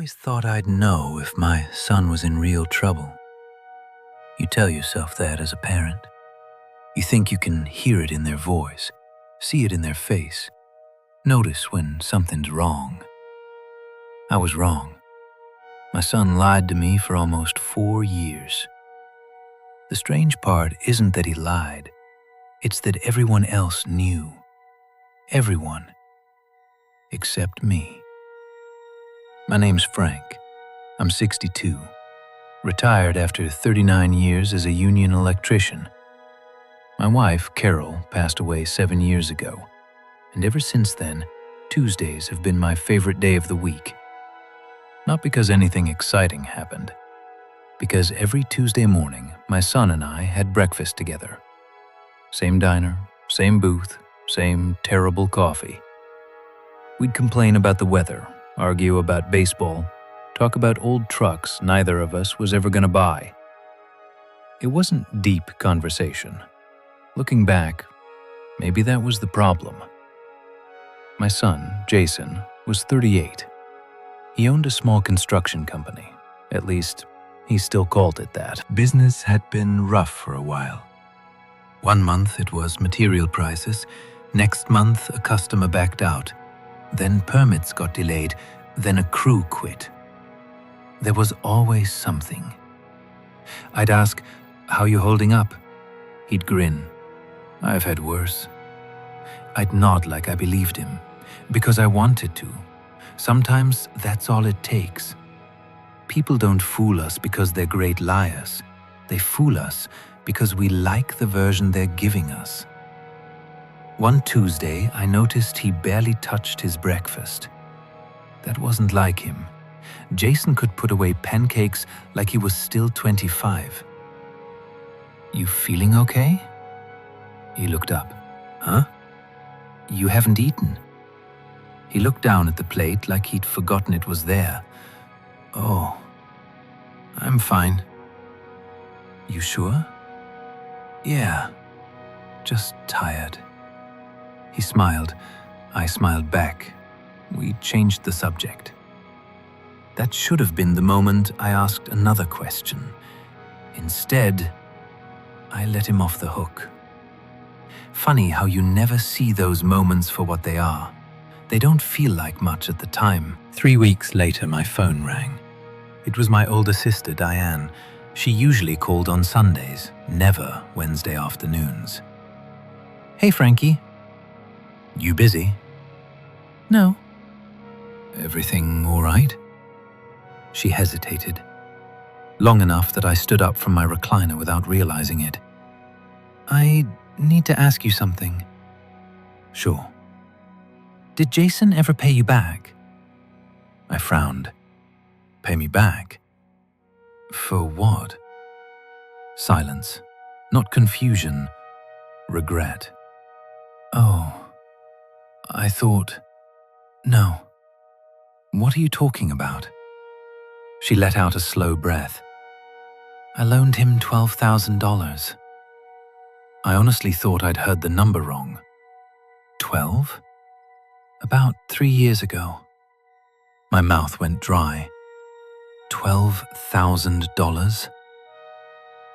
always thought I'd know if my son was in real trouble. You tell yourself that as a parent. You think you can hear it in their voice, see it in their face, notice when something's wrong. I was wrong. My son lied to me for almost 4 years. The strange part isn't that he lied, it's that everyone else knew. Everyone. Except me. My name's Frank. I'm 62. Retired after 39 years as a union electrician. My wife, Carol, passed away 7 years ago, and ever since then, Tuesdays have been my favorite day of the week. Not because anything exciting happened, because every Tuesday morning, my son and I had breakfast together. Same diner, same booth, same terrible coffee. We'd complain about the weather, argue about baseball, talk about old trucks neither of us was ever going to buy. It wasn't deep conversation. Looking back, maybe that was the problem. My son, Jason, was 38. He owned a small construction company. At least, he still called it that. Business had been rough for a while. 1 month it was material prices, next month a customer backed out, then permits got delayed, then a crew quit. There was always something. I'd ask, "How you holding up?" He'd grin. "I've had worse." I'd nod like I believed him, because I wanted to. Sometimes that's all it takes. People don't fool us because they're great liars. They fool us because we like the version they're giving us. One Tuesday, I noticed he barely touched his breakfast. That wasn't like him. Jason could put away pancakes like he was still 25. "You feeling okay?" He looked up. "Huh? You haven't eaten?" He looked down at the plate like he'd forgotten it was there. "Oh, I'm fine." "You sure?" "Yeah, just tired." He smiled. I smiled back. We changed the subject. That should have been the moment I asked another question. Instead, I let him off the hook. Funny how you never see those moments for what they are. They don't feel like much at the time. 3 weeks later, my phone rang. It was my older sister, Diane. She usually called on Sundays, never Wednesday afternoons. "Hey, Frankie." "You busy?" "No." "Everything all right?" She hesitated, long enough that I stood up from my recliner without realizing it. "I need to ask you something." "Sure." "Did Jason ever pay you back?" I frowned. "Pay me back? For what?" Silence. Not confusion. Regret. "Oh, I thought... No. What are you talking about?" She let out a slow breath. "I loaned him $12,000. I honestly thought I'd heard the number wrong. 12? About 3 years ago." My mouth went dry. $12,000?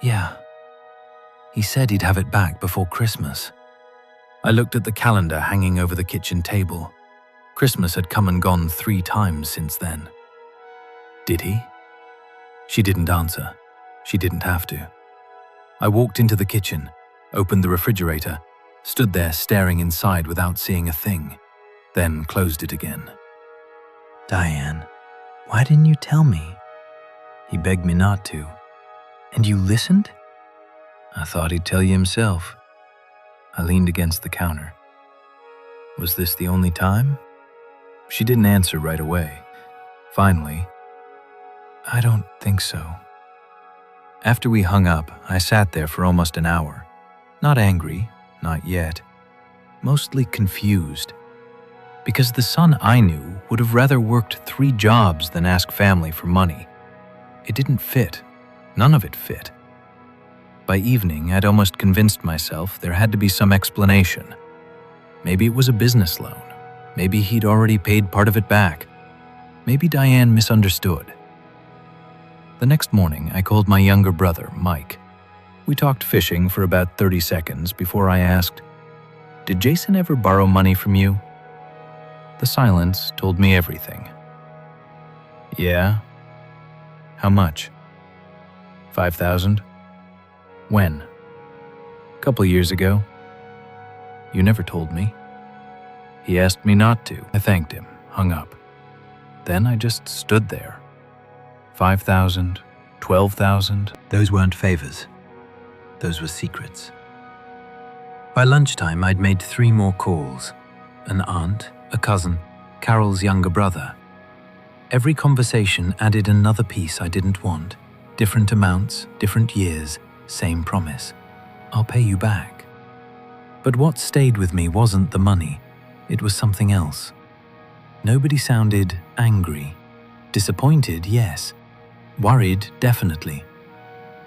Yeah. He said he'd have it back before Christmas. I looked at the calendar hanging over the kitchen table. Christmas had come and gone 3 times since then. "Did he?" She didn't answer. She didn't have to. I walked into the kitchen, opened the refrigerator, stood there staring inside without seeing a thing, then closed it again. "Diane, why didn't you tell me?" He begged me not to. "And you listened?" "I thought he'd tell you himself." I leaned against the counter. "Was this the only time?" She didn't answer right away. Finally, "I don't think so." After we hung up, I sat there for almost an hour. Not angry, not yet. Mostly confused. Because the son I knew would have rather worked 3 jobs than ask family for money. It didn't fit. None of it fit. By evening, I'd almost convinced myself there had to be some explanation. Maybe it was a business loan. Maybe he'd already paid part of it back. Maybe Diane misunderstood. The next morning, I called my younger brother, Mike. We talked fishing for about 30 seconds before I asked, "Did Jason ever borrow money from you?" The silence told me everything. "Yeah." "How much?" "5,000. When?" "Couple years ago." "You never told me." "He asked me not to." I thanked him, hung up. Then I just stood there. 5,000, 12,000. Those weren't favors. Those were secrets. By lunchtime, I'd made 3 more calls. An aunt, a cousin, Carol's younger brother. Every conversation added another piece I didn't want. Different amounts, different years, same promise. I'll pay you back. But what stayed with me wasn't the money. It was something else. Nobody sounded angry. Disappointed, yes. Worried, definitely.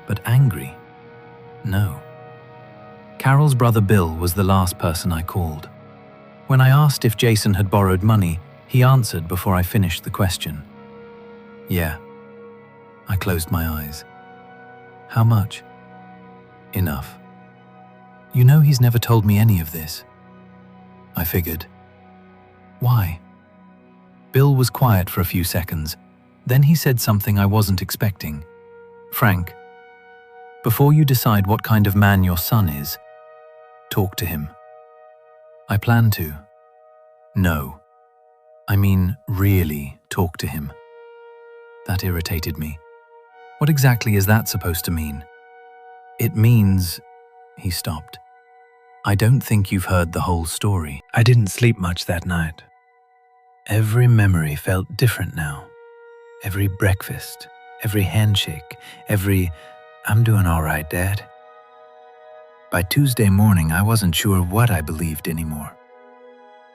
But angry? No. Carol's brother Bill was the last person I called. When I asked if Jason had borrowed money, he answered before I finished the question. "Yeah." I closed my eyes. "How much?" "Enough." "You know he's never told me any of this." I figured. "Why?" Bill was quiet for a few seconds. Then he said something I wasn't expecting. "Frank, before you decide what kind of man your son is, talk to him." "I plan to." "No. I mean, really talk to him." That irritated me. What exactly is that supposed to mean? "It means..." He stopped. "I don't think you've heard the whole story." I didn't sleep much that night. Every memory felt different now. Every breakfast, every handshake, every "I'm doing all right, Dad." By Tuesday morning, I wasn't sure what I believed anymore.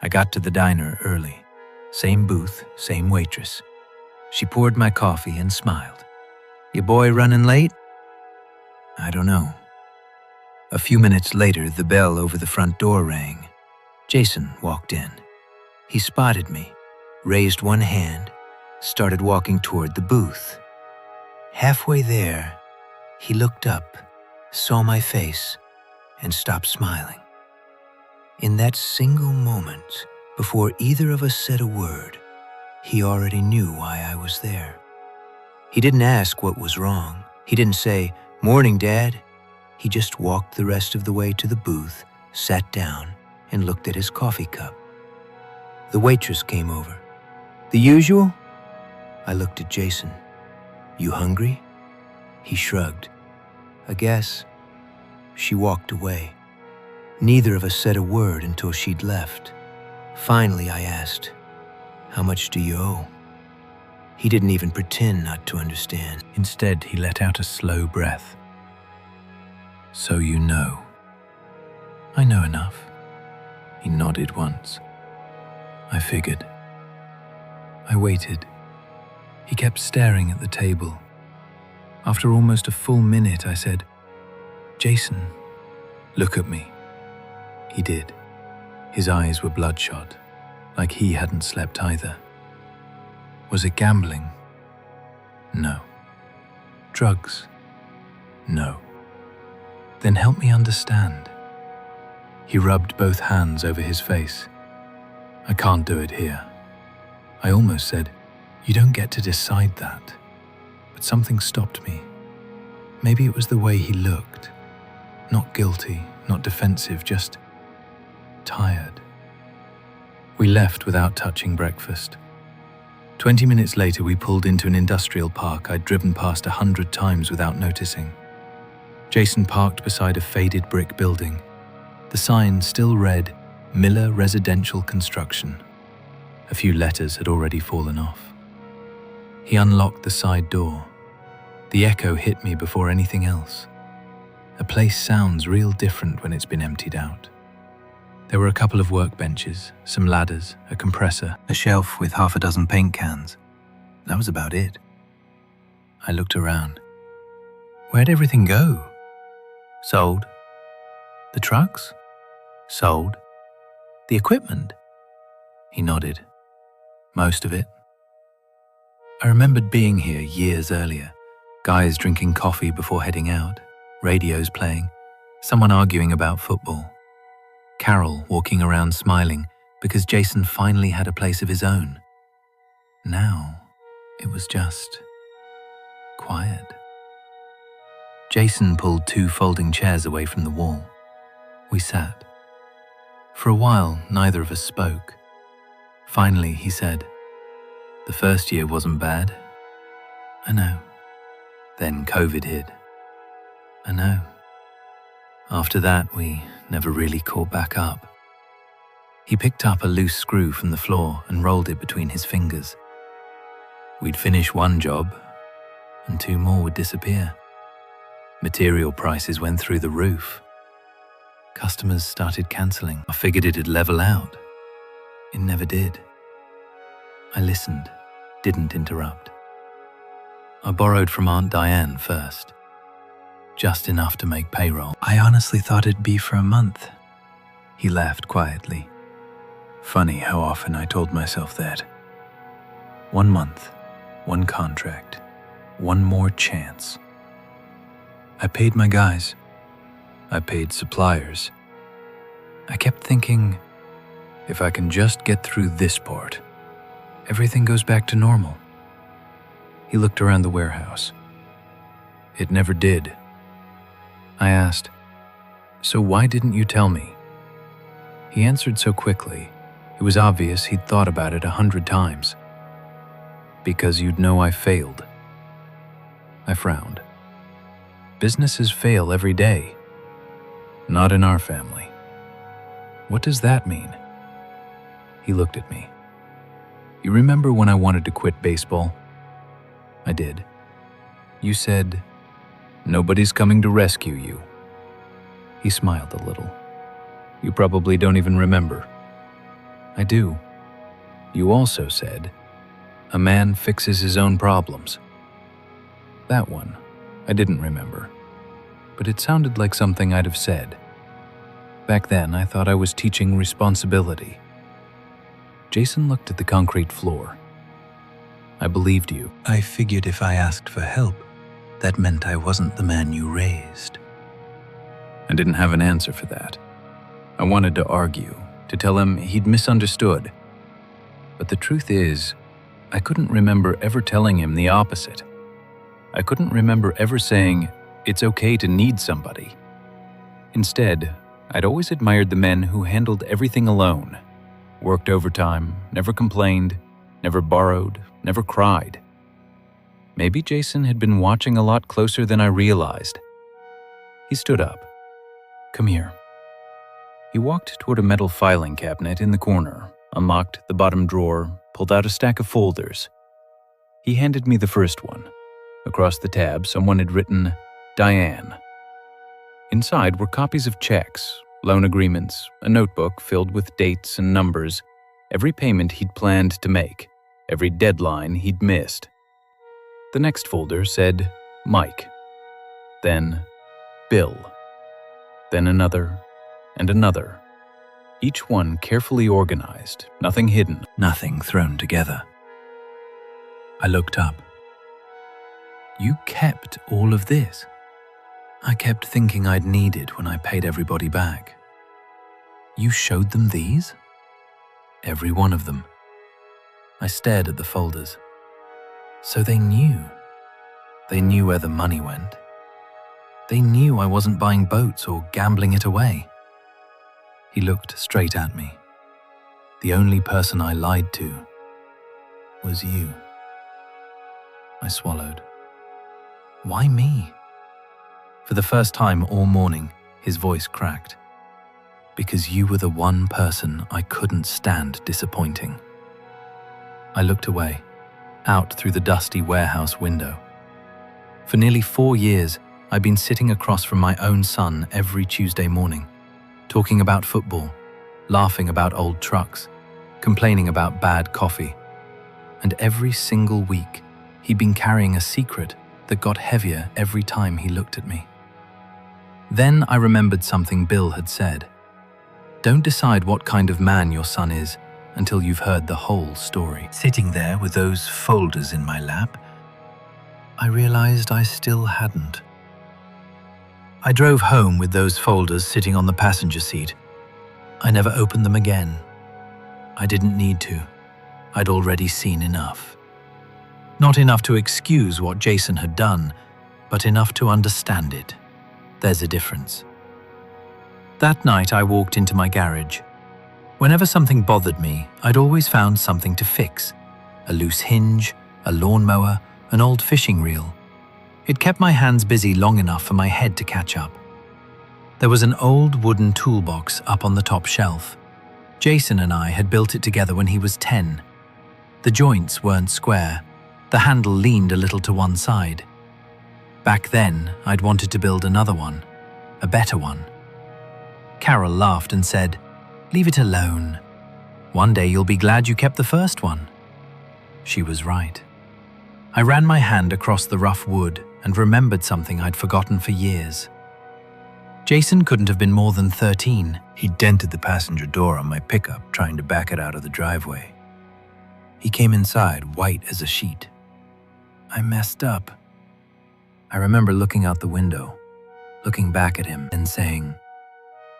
I got to the diner early. Same booth, same waitress. She poured my coffee and smiled. "Your boy running late?" "I don't know." A few minutes later, the bell over the front door rang. Jason walked in. He spotted me, raised one hand, started walking toward the booth. Halfway there, he looked up, saw my face, and stopped smiling. In that single moment, before either of us said a word, he already knew why I was there. He didn't ask what was wrong. He didn't say, "Morning, Dad." He just walked the rest of the way to the booth, sat down, and looked at his coffee cup. The waitress came over. "The usual?" I looked at Jason. "You hungry?" He shrugged. "I guess." She walked away. Neither of us said a word until she'd left. Finally, I asked, "How much do you owe?" He didn't even pretend not to understand. Instead, he let out a slow breath. "So you know." "I know enough." He nodded once. I figured. I waited. He kept staring at the table. After almost a full minute, I said, "Jason, look at me." He did. His eyes were bloodshot, like he hadn't slept either. Was it gambling? No. Drugs? No. Then help me understand. He rubbed both hands over his face. "I can't do it here." I almost said, "You don't get to decide that." But something stopped me. Maybe it was the way he looked. Not guilty, not defensive, just tired. We left without touching breakfast. 20 minutes later, we pulled into an industrial park I'd driven past 100 times without noticing. Jason parked beside a faded brick building. The sign still read, "Miller Residential Construction." A few letters had already fallen off. He unlocked the side door. The echo hit me before anything else. A place sounds real different when it's been emptied out. There were a couple of workbenches, some ladders, a compressor, a shelf with half a dozen paint cans. That was about it. I looked around. Where'd everything go? Sold. The trucks? Sold. The equipment? He nodded. Most of it. I remembered being here years earlier, guys drinking coffee before heading out, radios playing, someone arguing about football. Carol walking around smiling because Jason finally had a place of his own. Now, it was just quiet. Jason pulled 2 folding chairs away from the wall. We sat. For a while, neither of us spoke. Finally, he said, "The first year wasn't bad." "I know." "Then COVID hit." "I know." After that, we never really caught back up. He picked up a loose screw from the floor and rolled it between his fingers. We'd finish one job, and 2 more would disappear. Material prices went through the roof. Customers started cancelling. I figured it'd level out. It never did. I listened, didn't interrupt. I borrowed from Aunt Diane first, just enough to make payroll. I honestly thought it'd be for a month. He laughed quietly. Funny how often I told myself that. 1 month, 1 contract, 1 more chance. I paid my guys. I paid suppliers. I kept thinking, if I can just get through this part, everything goes back to normal. He looked around the warehouse. It never did. I asked, "So why didn't you tell me?" He answered so quickly, it was obvious he'd thought about it 100 times. "Because you'd know I failed." I frowned. Businesses fail every day. Not in our family. What does that mean? He looked at me. You remember when I wanted to quit baseball? I did. You said, "Nobody's coming to rescue you." He smiled a little. You probably don't even remember. I do. You also said, "A man fixes his own problems." That one, I didn't remember, but it sounded like something I'd have said. Back then, I thought I was teaching responsibility. Jason looked at the concrete floor. I believed you. I figured if I asked for help, that meant I wasn't the man you raised. I didn't have an answer for that. I wanted to argue, to tell him he'd misunderstood. But the truth is, I couldn't remember ever telling him the opposite. I couldn't remember ever saying, it's okay to need somebody. Instead, I'd always admired the men who handled everything alone, worked overtime, never complained, never borrowed, never cried. Maybe Jason had been watching a lot closer than I realized. He stood up. Come here. He walked toward a metal filing cabinet in the corner, unlocked the bottom drawer, pulled out a stack of folders. He handed me the first one. Across the tab, someone had written, Diane. Inside were copies of checks, loan agreements, a notebook filled with dates and numbers, every payment he'd planned to make, every deadline he'd missed. The next folder said, Mike. Then, Bill. Then another, and another. Each one carefully organized, nothing hidden, nothing thrown together. I looked up. You kept all of this? I kept thinking I'd need it when I paid everybody back. You showed them these? Every one of them. I stared at the folders. So they knew. They knew where the money went. They knew I wasn't buying boats or gambling it away. He looked straight at me. The only person I lied to was you. I swallowed. Why me? For the first time all morning, his voice cracked. Because you were the one person I couldn't stand disappointing. I looked away, out through the dusty warehouse window. For nearly 4 years, I'd been sitting across from my own son every Tuesday morning, talking about football, laughing about old trucks, complaining about bad coffee. And every single week, he'd been carrying a secret that got heavier every time he looked at me. Then I remembered something Bill had said. Don't decide what kind of man your son is until you've heard the whole story. Sitting there with those folders in my lap, I realized I still hadn't. I drove home with those folders sitting on the passenger seat. I never opened them again. I didn't need to. I'd already seen enough. Not enough to excuse what Jason had done, but enough to understand it. There's a difference. That night I walked into my garage. Whenever something bothered me, I'd always found something to fix. A loose hinge, a lawnmower, an old fishing reel. It kept my hands busy long enough for my head to catch up. There was an old wooden toolbox up on the top shelf. Jason and I had built it together when he was 10. The joints weren't square. The handle leaned a little to one side. Back then, I'd wanted to build another one, a better one. Carol laughed and said, "Leave it alone. One day you'll be glad you kept the first one." She was right. I ran my hand across the rough wood and remembered something I'd forgotten for years. Jason couldn't have been more than 13. He dented the passenger door on my pickup, trying to back it out of the driveway. He came inside, white as a sheet. I messed up. I remember looking out the window, looking back at him and saying,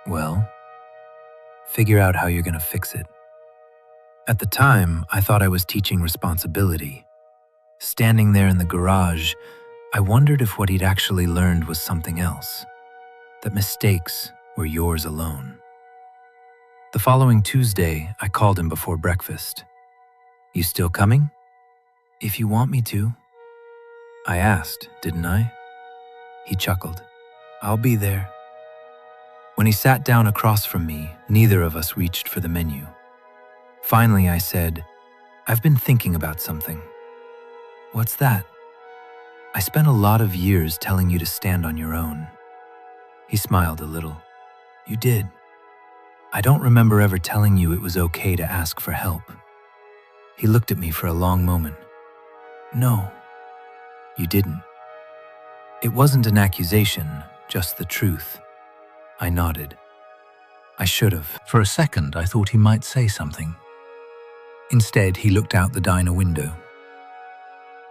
"Well, figure out how you're going to fix it." At the time, I thought I was teaching responsibility. Standing there in the garage, I wondered if what he'd actually learned was something else, that mistakes were yours alone. The following Tuesday, I called him before breakfast. "You still coming?" "If you want me to." I asked, didn't I? He chuckled. "I'll be there." When he sat down across from me, neither of us reached for the menu. Finally, I said, "I've been thinking about something." "What's that?" "I spent a lot of years telling you to stand on your own." He smiled a little. "You did. I don't remember ever telling you it was okay to ask for help." He looked at me for a long moment. "No, you didn't." It wasn't an accusation, just the truth. I nodded. I should have. For a second, I thought he might say something. Instead, he looked out the diner window.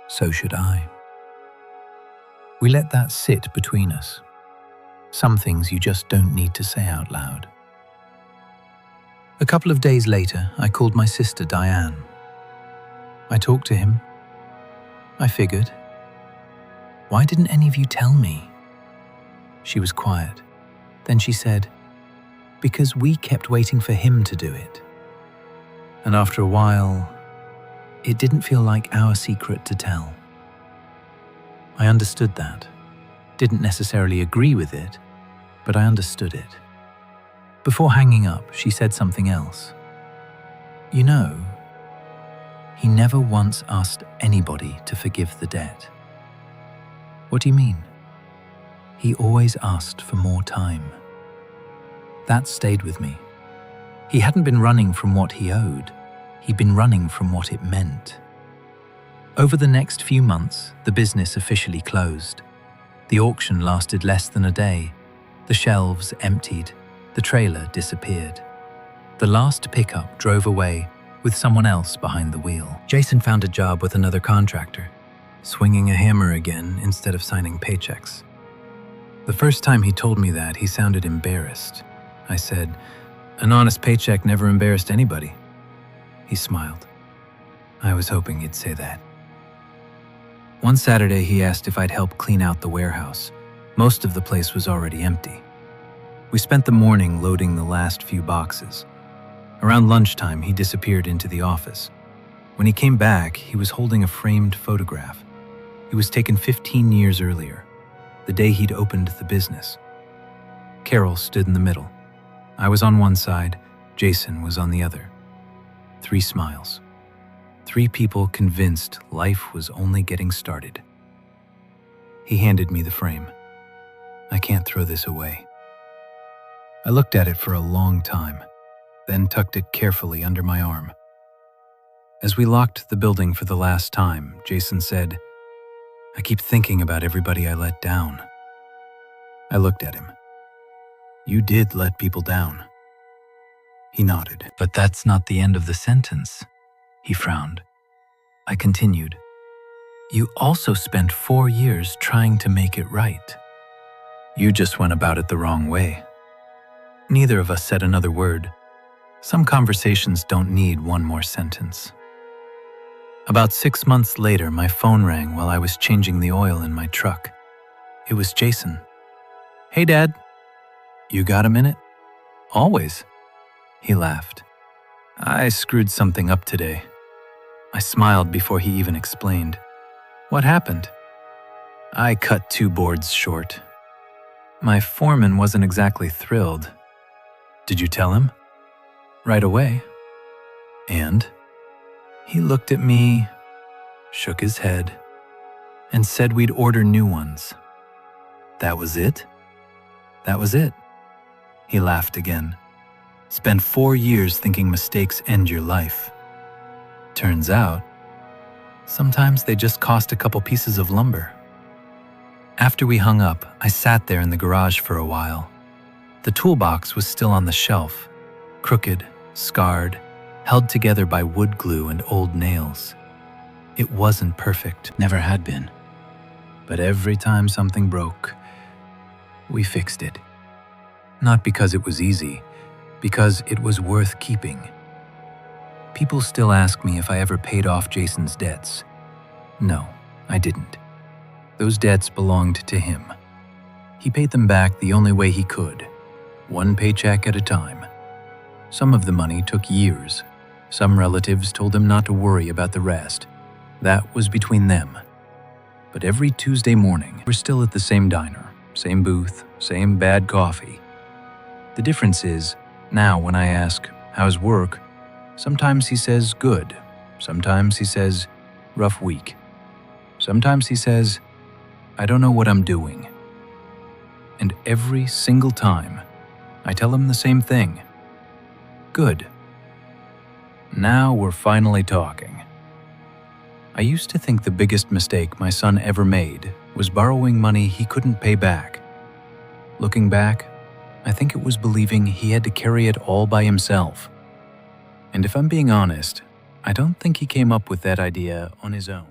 So should I. We let that sit between us. Some things you just don't need to say out loud. A couple of days later, I called my sister Diane. I talked to him. I figured, why didn't any of you tell me? She was quiet. Then she said, because we kept waiting for him to do it. And after a while, it didn't feel like our secret to tell. I understood that. Didn't necessarily agree with it, but I understood it. Before hanging up, she said something else. You know, he never once asked anybody to forgive the debt. What do you mean? He always asked for more time. That stayed with me. He hadn't been running from what he owed. He'd been running from what it meant. Over the next few months, the business officially closed. The auction lasted less than a day. The shelves emptied. The trailer disappeared. The last pickup drove away with someone else behind the wheel. Jason found a job with another contractor, swinging a hammer again instead of signing paychecks. The first time he told me that, he sounded embarrassed. I said, "An honest paycheck never embarrassed anybody." He smiled. I was hoping he'd say that. One Saturday, he asked if I'd help clean out the warehouse. Most of the place was already empty. We spent the morning loading the last few boxes. Around lunchtime, he disappeared into the office. When he came back, he was holding a framed photograph. It was taken 15 years earlier, the day he'd opened the business. Carol stood in the middle. I was on one side, Jason was on the other. 3 smiles. 3 people convinced life was only getting started. He handed me the frame. I can't throw this away. I looked at it for a long time, then tucked it carefully under my arm. As we locked the building for the last time, Jason said, "I keep thinking about everybody I let down." I looked at him. You did let people down. He nodded. But that's not the end of the sentence. He frowned. I continued. You also spent 4 years trying to make it right. You just went about it the wrong way. Neither of us said another word. Some conversations don't need one more sentence. About 6 months later, my phone rang while I was changing the oil in my truck. It was Jason. Hey, Dad. You got a minute? Always. He laughed. I screwed something up today. I smiled before he even explained. What happened? I cut 2 boards short. My foreman wasn't exactly thrilled. Did you tell him? Right away. And? He looked at me, shook his head, and said we'd order new ones. That was it? That was it. He laughed again. Spent 4 years thinking mistakes end your life. Turns out, sometimes they just cost a couple pieces of lumber. After we hung up, I sat there in the garage for a while. The toolbox was still on the shelf, crooked, scarred, held together by wood glue and old nails. It wasn't perfect, never had been. But every time something broke, we fixed it. Not because it was easy, because it was worth keeping. People still ask me if I ever paid off Jason's debts. No, I didn't. Those debts belonged to him. He paid them back the only way he could, one paycheck at a time. Some of the money took years. Some relatives told him not to worry about the rest. That was between them. But every Tuesday morning, we're still at the same diner, same booth, same bad coffee. The difference is, now when I ask, how's work? Sometimes he says, good. Sometimes he says, rough week. Sometimes he says, I don't know what I'm doing. And every single time, I tell him the same thing. Good. Now we're finally talking. I used to think the biggest mistake my son ever made was borrowing money he couldn't pay back. Looking back, I think it was believing he had to carry it all by himself. And if I'm being honest, I don't think he came up with that idea on his own.